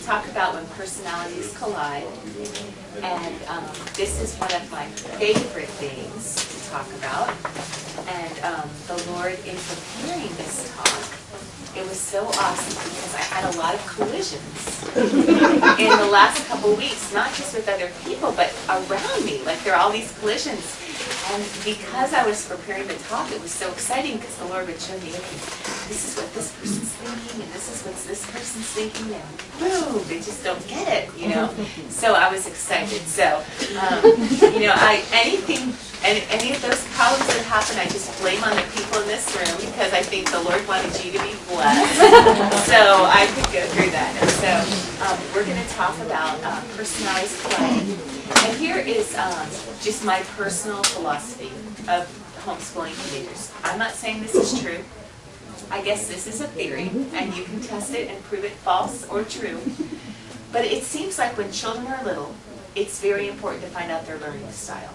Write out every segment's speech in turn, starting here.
talk about when personalities collide, and this is one of my favorite things to talk about. And the Lord, in preparing this talk, it was so awesome because I had a lot of collisions in the last couple weeks, not just with other people, but around me. Like, there are all these collisions. And because I was preparing the talk, it was so exciting because the Lord would show me, okay, this is what this person's thinking, and this is what this person's thinking, and boom, they just don't get it, you know? So I was excited. So, you know, any of those problems that happen, I just blame on the people in this room because I think the Lord wanted you to be blessed. So I could go through that. And so we're going to talk about personalities colliding. And here is just my personal philosophy of homeschooling teenagers. I'm not saying this is true. I guess this is a theory, and you can test it and prove it false or true. But it seems like when children are little, it's very important to find out their learning style,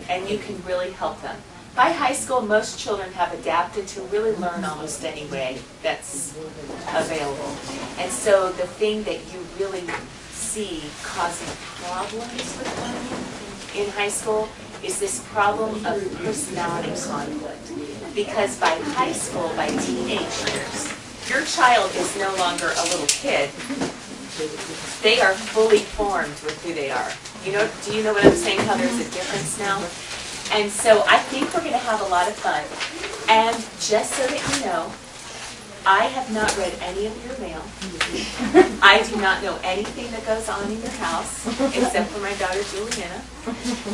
and you can really help them. By high school, most children have adapted to really learn almost any way that's available. And so the thing that you really see causing problems with learning in high school is this problem of personality conflict. Because by high school, by teenage years, your child is no longer a little kid. They are fully formed with who they are. You know, do you know what I'm saying? How there's a difference now? And so I think we're going to have a lot of fun. And just so that you know, I have not read any of your mail. I do not know anything that goes on in your house, except for my daughter Juliana.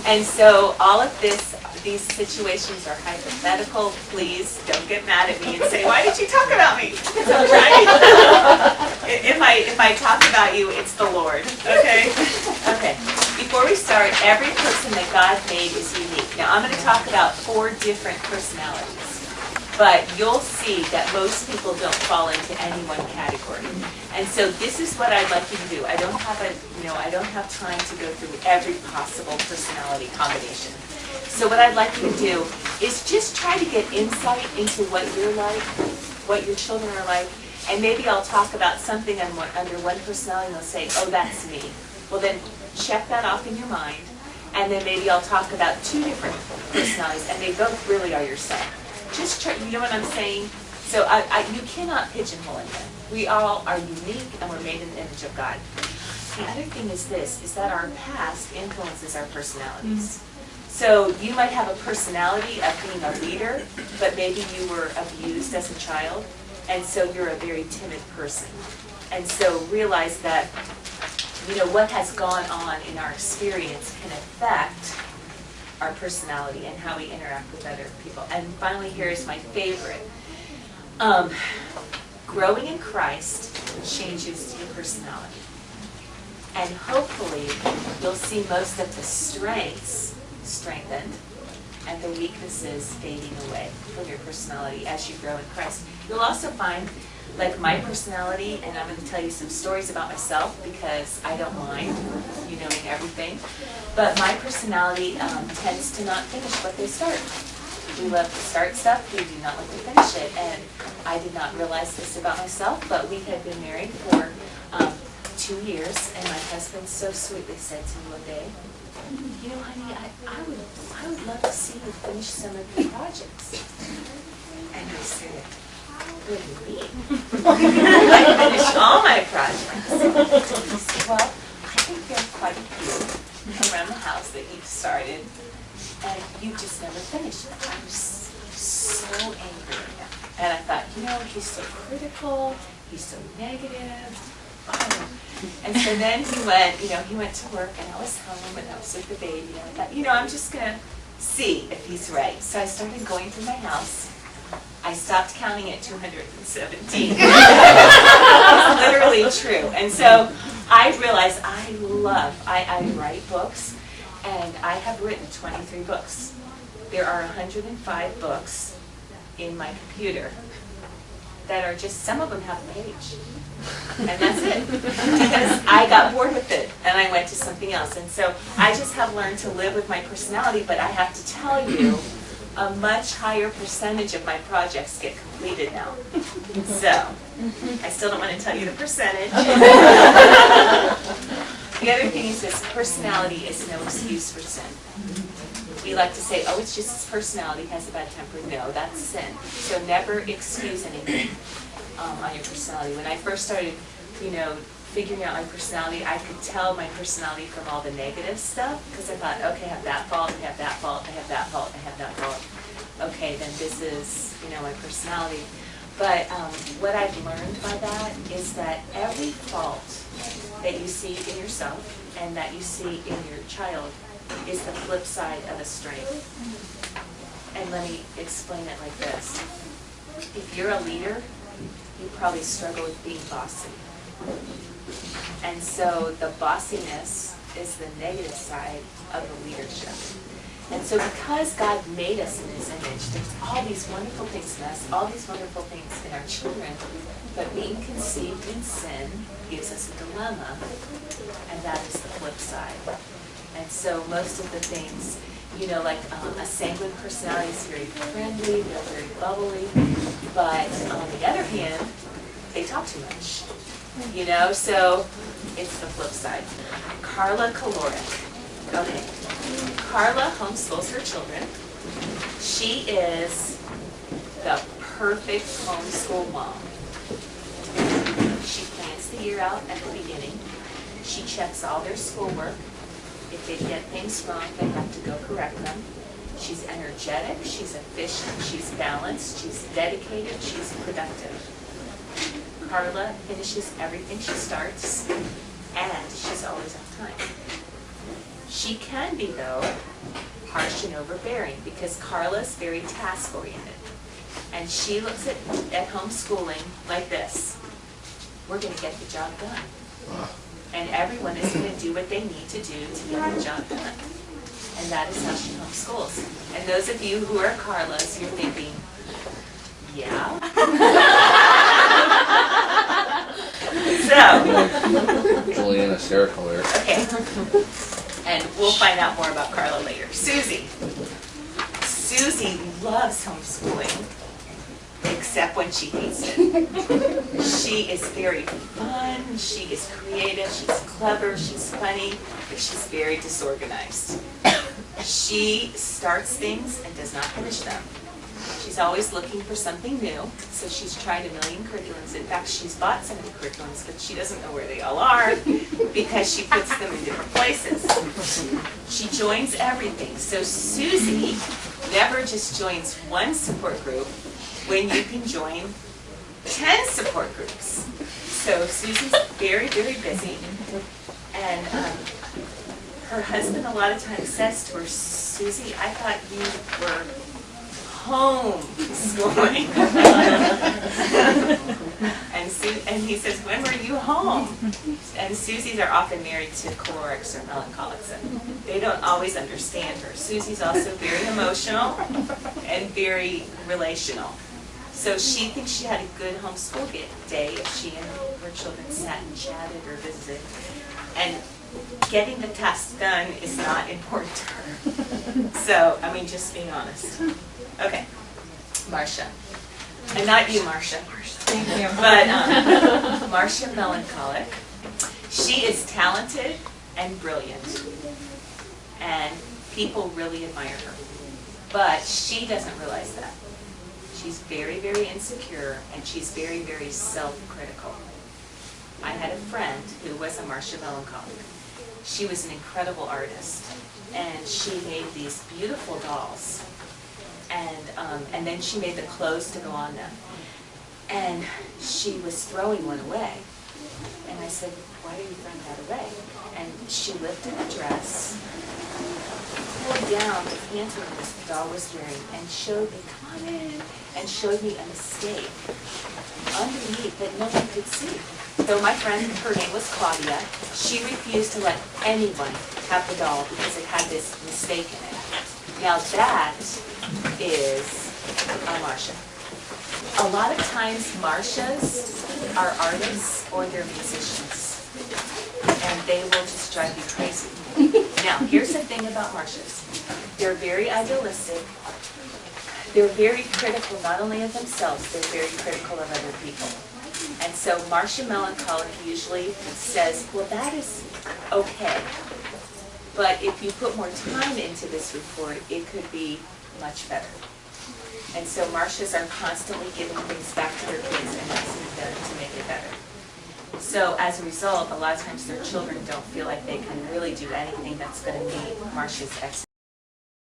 And so all of these situations are hypothetical. Please don't get mad at me and say, why did you talk about me? If I talk about you, it's the Lord. Okay? Okay. Before we start, every person that God made is unique. Now I'm going to talk about 4 different personalities. But you'll see that most people don't fall into any one category. And so this is what I'd like you to do. I don't have time to go through every possible personality combination. So what I'd like you to do is just try to get insight into what you're like, what your children are like, and maybe I'll talk about something under one personality and they'll say, oh, that's me. Well, then check that off in your mind, and then maybe I'll talk about 2 different personalities, and they both really are your son. Just try, you know what I'm saying? So you cannot pigeonhole anyone. We all are unique, and we're made in the image of God. The other thing is this, is that our past influences our personalities. So you might have a personality of being a leader, but maybe you were abused as a child, and so you're a very timid person. And so realize that, you know, what has gone on in our experience can affect our personality and how we interact with other people. And finally, here's my favorite. Growing in Christ changes your personality. And hopefully, you'll see most of the strengths strengthened and the weaknesses fading away from your personality as you grow in Christ. You'll also find, like my personality, and I'm going to tell you some stories about myself because I don't mind you knowing everything, but my personality tends to not finish what they start. We love to start stuff, we do not like to finish it, and I did not realize this about myself, but we had been married for 2 years, and my husband so sweetly said to me one day, you know, honey, I would love to see you finish some of your projects. And I said, what do you mean? I finish all my projects. He said, well, I think there are quite a few around the house that you've started, and you just never finished. I was so angry at him. And I thought, you know, he's so critical, he's so negative. Oh. And so then he went to work, and I was home, and I was with the baby, and I thought, you know, I'm just going to see if he's right. So I started going through my house. I stopped counting at 217. It's literally true. And so I realized I write books, and I have written 23 books. There are 105 books in my computer that are just, some of them have a page. And that's it. Because I got bored with it, and I went to something else. And so I just have learned to live with my personality, but I have to tell you, a much higher percentage of my projects get completed now. So, I still don't want to tell you the percentage. The other thing is this, personality is no excuse for sin. We like to say, oh, it's just his personality, has a bad temper. No, that's sin. So never excuse anything on your personality. When I first started, figuring out my personality, I could tell my personality from all the negative stuff, because I thought, okay, I have that fault, I have that fault, I have that fault, I have that fault. Okay, then this is, my personality. But what I've learned by that is that every fault that you see in yourself and that you see in your child is the flip side of a strength. And let me explain it like this. If you're a leader, you probably struggle with being bossy. And so the bossiness is the negative side of the leadership. And so because God made us in his image, there's all these wonderful things in us, all these wonderful things in our children, but being conceived in sin gives us a dilemma, and that is the flip side. And so most of the things, like a sanguine personality is very friendly, they're very bubbly, but on the other hand, they talk too much. So it's the flip side. Carla Caloric. Okay. Carla homeschools her children. She is the perfect homeschool mom. She plans the year out at the beginning. She checks all their schoolwork. If they get things wrong, they have to go correct them. She's energetic, she's efficient, she's balanced, she's dedicated, she's productive. Carla finishes everything she starts, and she's always on time. She can be, though, harsh and overbearing, because Carla's very task-oriented. And she looks at homeschooling like this. We're going to get the job done. And everyone is going to do what they need to do to get the job done. And that is how she homeschools. And those of you who are Carlas, you're thinking, yeah? So. Julian hysterical here. Okay. And we'll find out more about Carla later. Susie. Susie loves homeschooling, except when she hates it. She is very fun, she is creative, she's clever, she's funny, but she's very disorganized. She starts things and does not finish them. She's always looking for something new, so she's tried a million curriculums. In fact, she's bought some of the curriculums, but she doesn't know where they all are because she puts them in different places. She joins everything. So Susie never just joins one support group when you can join 10 support groups. So Susie's very, very busy, and her husband a lot of times says to her, Susie, I thought you were homeschooling. and he says, when were you home? And Susies are often married to cholerics or melancholics, and they don't always understand her. Susie's also very emotional and very relational. So she thinks she had a good homeschool day if she and her children sat and chatted or visited. And getting the task done is not important to her. So, just being honest. Okay, Marcia. And not you, Marcia. Thank you. But Marcia Melancholic. She is talented and brilliant. And people really admire her. But she doesn't realize that. She's very, very insecure, and she's very, very self-critical. I had a friend who was a Marcia Melancholic. She was an incredible artist, and she made these beautiful dolls. And then she made the clothes to go on them. And she was throwing one away. And I said, why are you throwing that away? And she lifted the dress, pulled down the pantyhose this doll was wearing, and showed me, come on in, and showed me a mistake underneath that no one could see. So my friend, her name was Claudia, she refused to let anyone have the doll because it had this mistake in it. Now that is a Marcia. A lot of times Marcias are artists or they're musicians, and they will just drive you crazy. Now, here's the thing about Marcias. They're very idealistic, they're very critical not only of themselves, they're very critical of other people. And so Marcia Melancholic usually says, well, that is okay. But if you put more time into this report, it could be much better. And so Marcias are constantly giving things back to their kids and asking them to make it better. So as a result, a lot of times their children don't feel like they can really do anything that's going to meet Marcia's expectations.